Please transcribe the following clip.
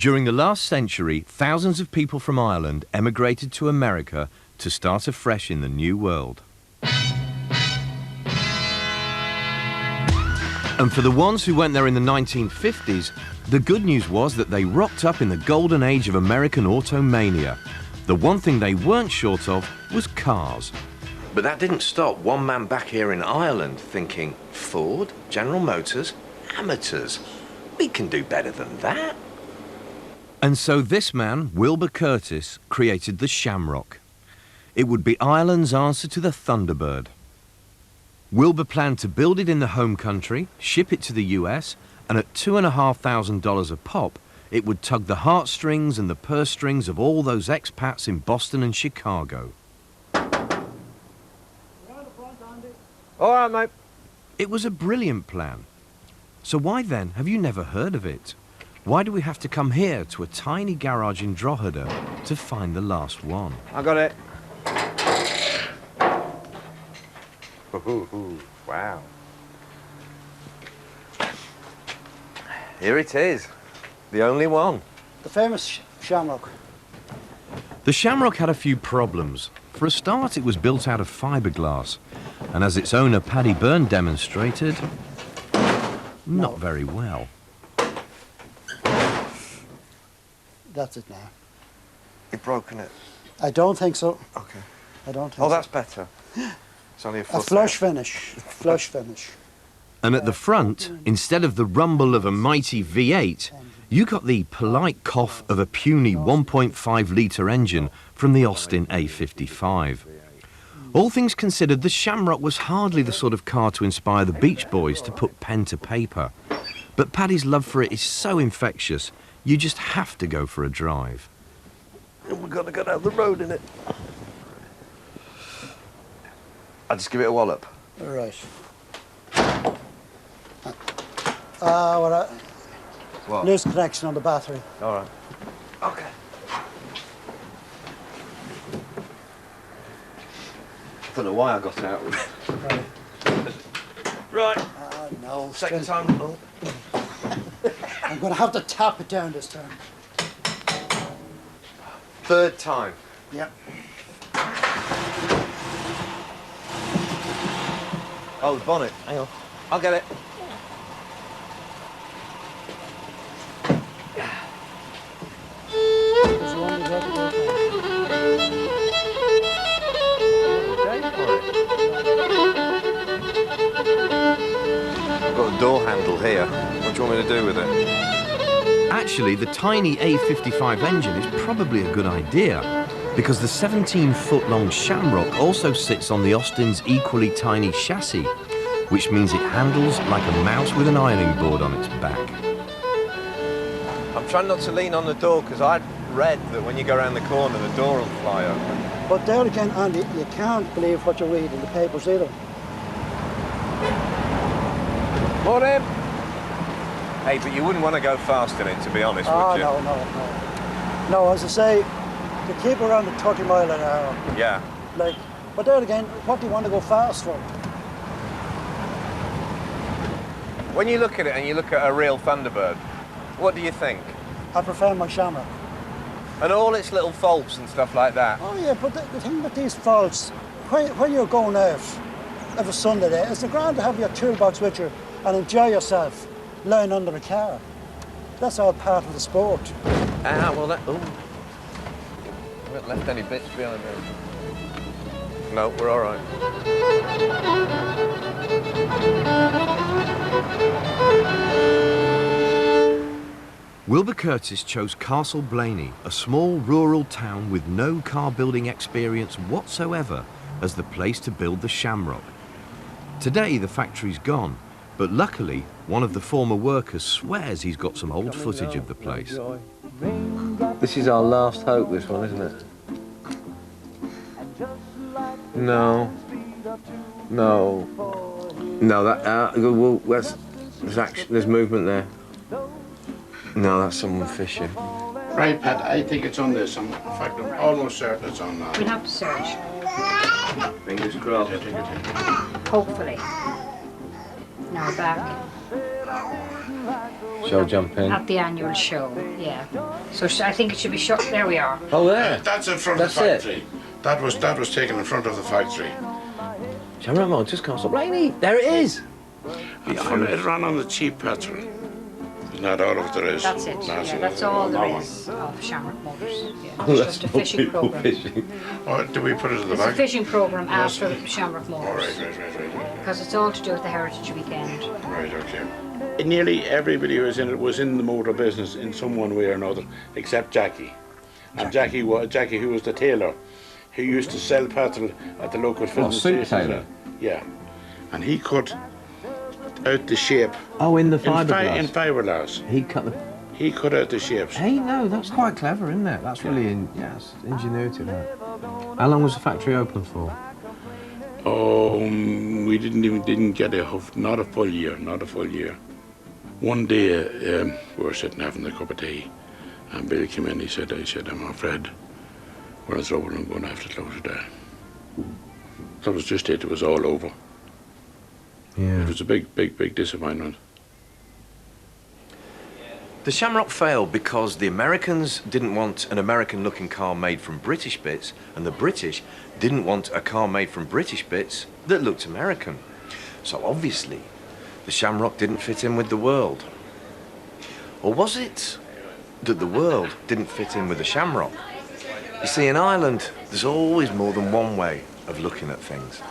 During the last century, thousands of people from Ireland emigrated to America to start afresh in the New World. And for the ones who went there in the 1950s, the good news was that they rocked up in the golden age of American automania. The one thing they weren't short of was cars. But that didn't stop one man back here in Ireland thinking, Ford, General Motors, amateurs. We can do better than that. And so this man, Wilbur Curtis, created the Shamrock. It would be Ireland's answer to the Thunderbird. Wilbur planned to build it in the home country, ship it to the US, and at $2,500 a pop, it would tug the heartstrings and the purse strings of all those expats in Boston and Chicago. All right, mate. It was a brilliant plan. So why then have you never heard of it? Why do we have to come here to a tiny garage in Drogheda to find the last one? I got it. Wow. Here it is. The only one. The famous Shamrock. The Shamrock had a few problems. For a start, it was built out of fiberglass, and as its owner Paddy Byrne demonstrated, not very well. That's it now. You've broken it. I don't think so. Okay. I don't think Oh, so. that's better. It's only a foot. A flush out. finish. Flush finish. And at the front, instead of the rumble of a mighty V8, you got the polite cough of a puny 1.5-litre engine from the Austin A55. All things considered, the Shamrock was hardly the sort of car to inspire the Beach Boys to put pen to paper. But Paddy's love for it is so infectious, you just have to go for a drive. And we've got to go down the road in it. I'll just give it a wallop. All right. What? Loose connection on the battery. All right. Okay. I don't know why I got out. Right. Right. No. Second time. Oh. I'm going to have to tap it down this time. Third time. Yep. Oh, the bonnet. Hang on. I'll get it. There's one with I've got a door handle here. What do you want me to do with it? Actually, the tiny A55 engine is probably a good idea, because the 17-foot-long Shamrock also sits on the Austin's equally tiny chassis, which means it handles like a mouse with an ironing board on its back. I'm trying not to lean on the door because I'd read that when you go around the corner, the door will fly open. But there again, Andy, you can't believe what you read in the papers either. Morning. Hey, but you wouldn't want to go fast in it, to be honest, would you? No. No, as I say, you keep around the 30 mile an hour. Yeah. Like, but there again, what do you want to go fast for? When you look at it and you look at a real Thunderbird, what do you think? I prefer my Shamrock. And all its little faults and stuff like that. Oh yeah, but the thing with these faults, when you're going out every Sunday there, it's grand to have your toolbox with you and enjoy yourself lying under a car. That's all part of the sport. Ah, well that, oh. I haven't left any bits behind there. No, we're all right. Wilbur Curtis chose Castle Blaney, a small rural town with no car-building experience whatsoever, as the place to build the Shamrock. Today, the factory's gone, but luckily, one of the former workers swears he's got some old footage of the place. This is our last hope, this one, isn't it? No. No. No, that, well, there's movement there. No, that's someone fishing. Right, Pat, I think it's on this. In fact, I'm almost certain it's on now. We'll have to search. Fingers crossed. Hopefully. Now we're back. Show jumping. At the annual show, yeah. So I think it should be short. There we are. Oh, there. That's in front That's of the it. factory. That was taken in front of the factory. Shamrock Motors can't stop raining. There it is. It ran on the cheap petrol. It's not all of there is. That's it. Yeah, that's all there is of Shamrock Motors. Yeah. Oh, It's that's just a more fishing people program. fishing. Oh, do we put it in the It's a back? fishing program after Shamrock All Motors. right. Because it's all to do with the Heritage Weekend. Right, okay. Nearly everybody who was in the motor business in some one way or another, except Jackie. And Jackie, who was the tailor, who used to sell petrol at the local filling suit stations. tailor? Yeah. And he cut out the shape Oh, in the in fiberglass. fiberglass. He cut the. He cut out the shapes. Hey, no, that's quite clever, isn't it? That's really, yes, ingenuity. That. How long was the factory open for? Oh, we didn't get not a full year. One day we were sitting having a cup of tea, and Bill came in. He said, I'm afraid we're in trouble. I'm going to have to close it down. That was just it. It was all over. Yeah. It was a big disappointment. The Shamrock failed because the Americans didn't want an American-looking car made from British bits, and the British didn't want a car made from British bits that looked American. So obviously, the Shamrock didn't fit in with the world. Or was it that the world didn't fit in with the Shamrock? You see, in Ireland, there's always more than one way of looking at things.